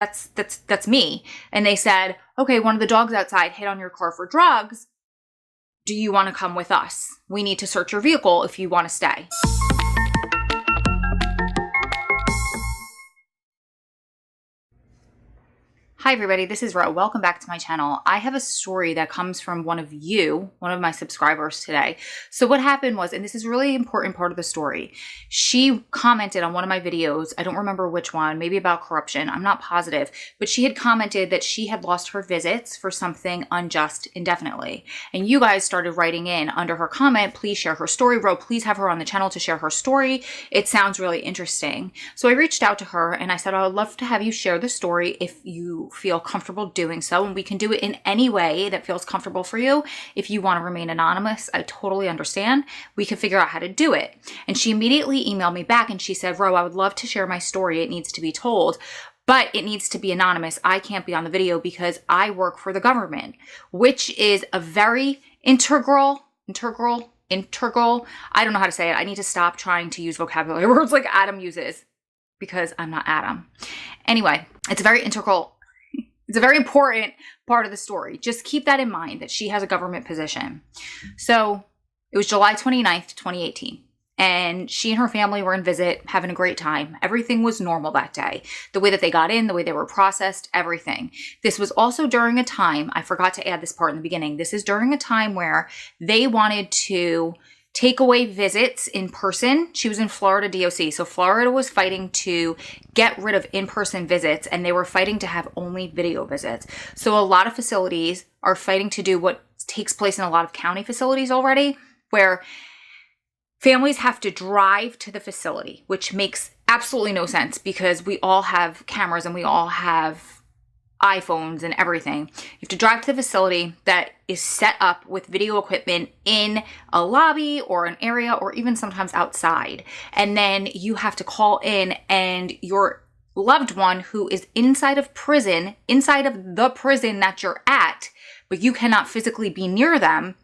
that's me. And they said, okay, one of the dogs outside hit on your car for drugs. Do you want to come with us? We need to search your vehicle if you want to stay. Hi everybody, this is Ro. Welcome back to my channel. I have a story that comes from one of my subscribers today. So what happened was, and this is a really important part of the story, she commented on one of my videos, I don't remember which one, maybe about corruption, I'm not positive, but she had commented that she had lost her visits for something unjust indefinitely. And you guys started writing in under her comment, please share her story. Ro, please have her on the channel to share her story. It sounds really interesting. So I reached out to her and I said, I would love to have you share the story if you feel comfortable doing so, and we can do it in any way that feels comfortable for you. If you want to remain anonymous, I totally understand. We can figure out how to do it. And she immediately emailed me back and she said, Ro, I would love to share my story. It needs to be told, but it needs to be anonymous. I can't be on the video because I work for the government, which is a very integral, I don't know how to say it. I need to stop trying to use vocabulary words like Adam uses because I'm not Adam. Anyway, it's a very integral, it's a very important part of the story. Just keep that in mind that she has a government position. So it was July 29th, 2018. And she and her family were in visit, having a great time. Everything was normal that day. The way that they got in, the way they were processed, everything. This was also during a time, I forgot to add this part in the beginning. This is during a time where they wanted to take away visits in person. She was in Florida DOC. So Florida was fighting to get rid of in-person visits and they were fighting to have only video visits. So a lot of facilities are fighting to do what takes place in a lot of county facilities already, where families have to drive to the facility, which makes absolutely no sense because we all have cameras and we all have iPhones and everything. You have to drive to the facility that is set up with video equipment in a lobby or an area or even sometimes outside. And then you have to call in and your loved one who is inside of prison, inside of the prison that you're at, but you cannot physically be near them,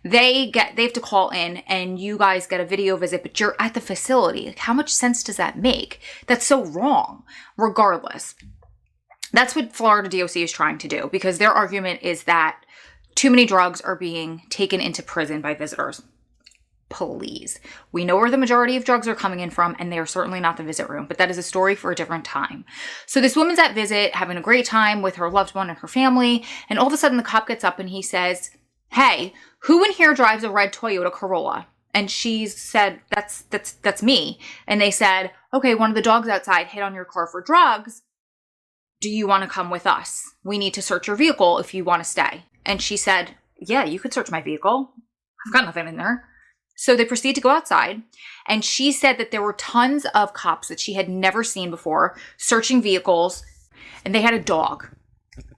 they have to call in and you guys get a video visit, but you're at the facility. Like, how much sense does that make? That's so wrong, regardless. That's what Florida DOC is trying to do because their argument is that too many drugs are being taken into prison by visitors. Please. We know where the majority of drugs are coming in from and they are certainly not the visit room, but that is a story for a different time. So this woman's at visit, having a great time with her loved one and her family, and all of a sudden the cop gets up and he says, hey, who in here drives a red Toyota Corolla? And she said, that's me. And they said, okay, one of the dogs outside hit on your car for drugs. Do you want to come with us? We need to search your vehicle if you want to stay. And she said, yeah, you could search my vehicle. I've got nothing in there. So they proceed to go outside. And she said that there were tons of cops that she had never seen before searching vehicles. And they had a dog.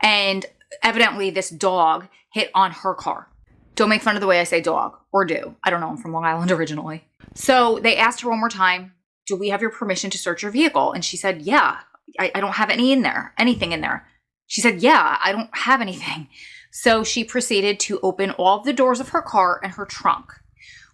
And evidently this dog hit on her car. Don't make fun of the way I say dog, or do. I don't know. I'm from Long Island originally. So they asked her one more time, do we have your permission to search your vehicle? And she said, yeah. I don't have anything in there. She said, yeah, I don't have anything. So she proceeded to open all of the doors of her car and her trunk.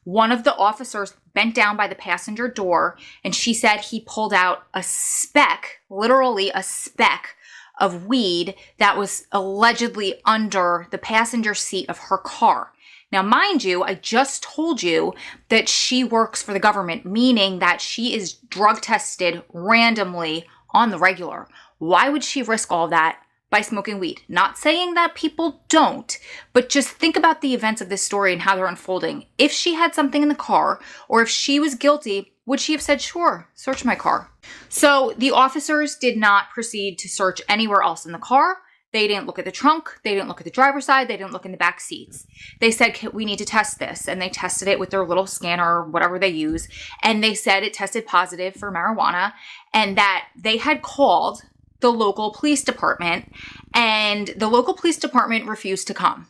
One of the officers bent down by the passenger door and she said he pulled out a speck, literally a speck of weed that was allegedly under the passenger seat of her car. Now, mind you, I just told you that she works for the government, meaning that she is drug tested randomly on the regular. Why would she risk all that by smoking weed? Not saying that people don't, but just think about the events of this story and how they're unfolding. If she had something in the car, or if she was guilty, would she have said, sure, search my car? So the officers did not proceed to search anywhere else in the car. They didn't look at the trunk. They didn't look at the driver's side. They didn't look in the back seats. They said, we need to test this. And they tested it with their little scanner, whatever they use. And they said it tested positive for marijuana and that they had called the local police department and the local police department refused to come.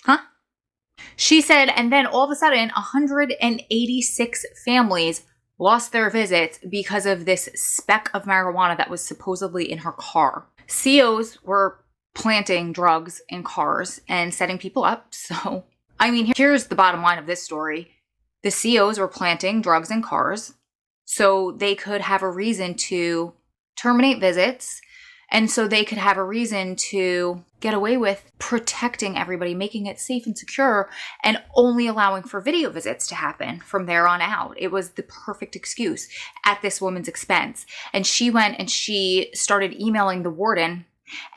Huh? She said, and then all of a sudden, 186 families lost their visits because of this speck of marijuana that was supposedly in her car. COs were planting drugs in cars and setting people up. So, I mean, here's the bottom line of this story. The COs were planting drugs in cars. so they could have a reason to terminate visits, and so they could have a reason to get away with protecting everybody, making it safe and secure, and only allowing for video visits to happen from there on out. It was the perfect excuse at this woman's expense. And she went and she started emailing the warden,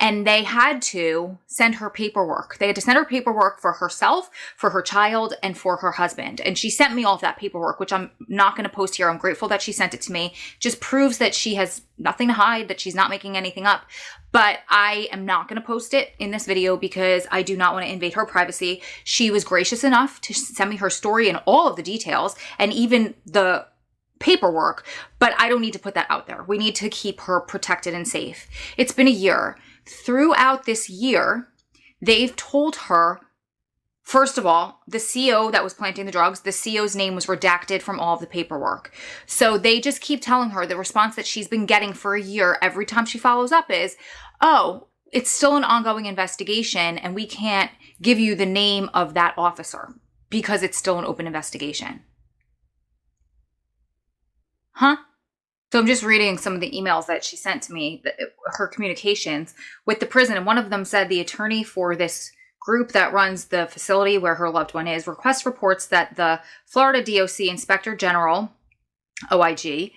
and they had to send her paperwork. They had to send her paperwork for herself, for her child, and for her husband. And she sent me all of that paperwork, which I'm not going to post here. I'm grateful that she sent it to me. Just proves that she has nothing to hide, that she's not making anything up. But I am not going to post it in this video because I do not want to invade her privacy. She was gracious enough to send me her story and all of the details and even the paperwork, but I don't need to put that out there. We need to keep her protected and safe. It's been a year. Throughout this year, they've told her, first of all, the CO that was planting the drugs, the CO's name was redacted from all of the paperwork. So they just keep telling her the response that she's been getting for a year every time she follows up is, oh, it's still an ongoing investigation and we can't give you the name of that officer because it's still an open investigation. Huh? So I'm just reading some of the emails that she sent to me, her communications with the prison. And one of them said the attorney for this group that runs the facility where her loved one is requests reports that the Florida DOC Inspector General, OIG,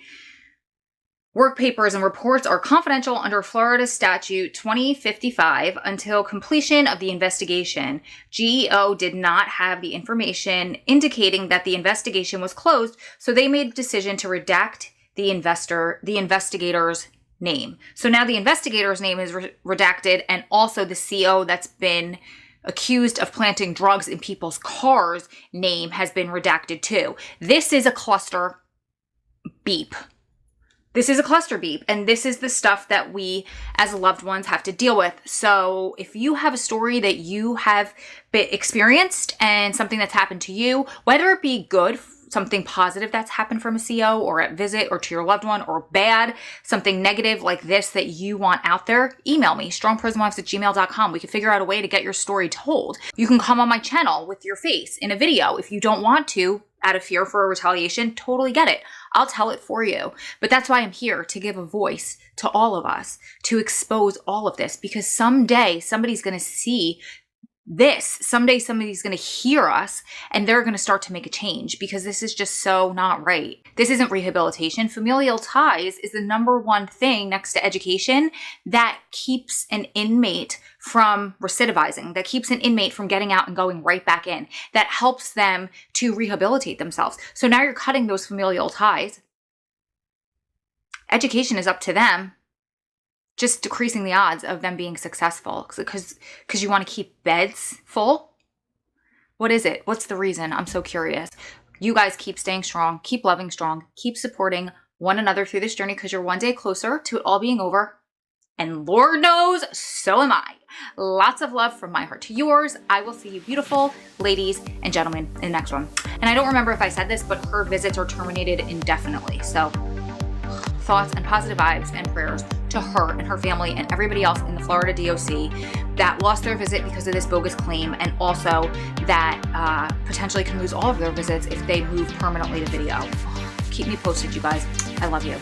work papers and reports are confidential under Florida Statute 2055 until completion of the investigation. GEO did not have the information indicating that the investigation was closed, so they made a decision to redact the investigator's name. So now the investigator's name is redacted, and also the CO that's been accused of planting drugs in people's cars name has been redacted too. This is a cluster beep. This is a cluster beep, and this is the stuff that we as loved ones have to deal with. So if you have a story that you have experienced and something that's happened to you, whether it be good, something positive that's happened from a CO or at visit or to your loved one, or bad, something negative like this that you want out there, email me, strongprisonwives@gmail.com. We can figure out a way to get your story told. You can come on my channel with your face in a video. If you don't want to, out of fear for a retaliation, totally get it. I'll tell it for you. But that's why I'm here, to give a voice to all of us, to expose all of this, because someday somebody's going to see this. Someday somebody's going to hear us and they're going to start to make a change, because this is just so not right. This isn't rehabilitation. Familial ties is the number one thing next to education that keeps an inmate from recidivizing, that keeps an inmate from getting out and going right back in, that helps them to rehabilitate themselves. So now you're cutting those familial ties. Education is up to them, just decreasing the odds of them being successful because you want to keep beds full. What is it? What's the reason? I'm so curious. You guys keep staying strong, keep loving strong, keep supporting one another through this journey, because you're one day closer to it all being over. And Lord knows, so am I. Lots of love from my heart to yours. I will see you beautiful ladies and gentlemen in the next one. And I don't remember if I said this, but her visits are terminated indefinitely. So thoughts and positive vibes and prayers to her and her family and everybody else in the Florida DOC that lost their visit because of this bogus claim, and also that potentially can lose all of their visits if they move permanently to video. Keep me posted, you guys. I love you.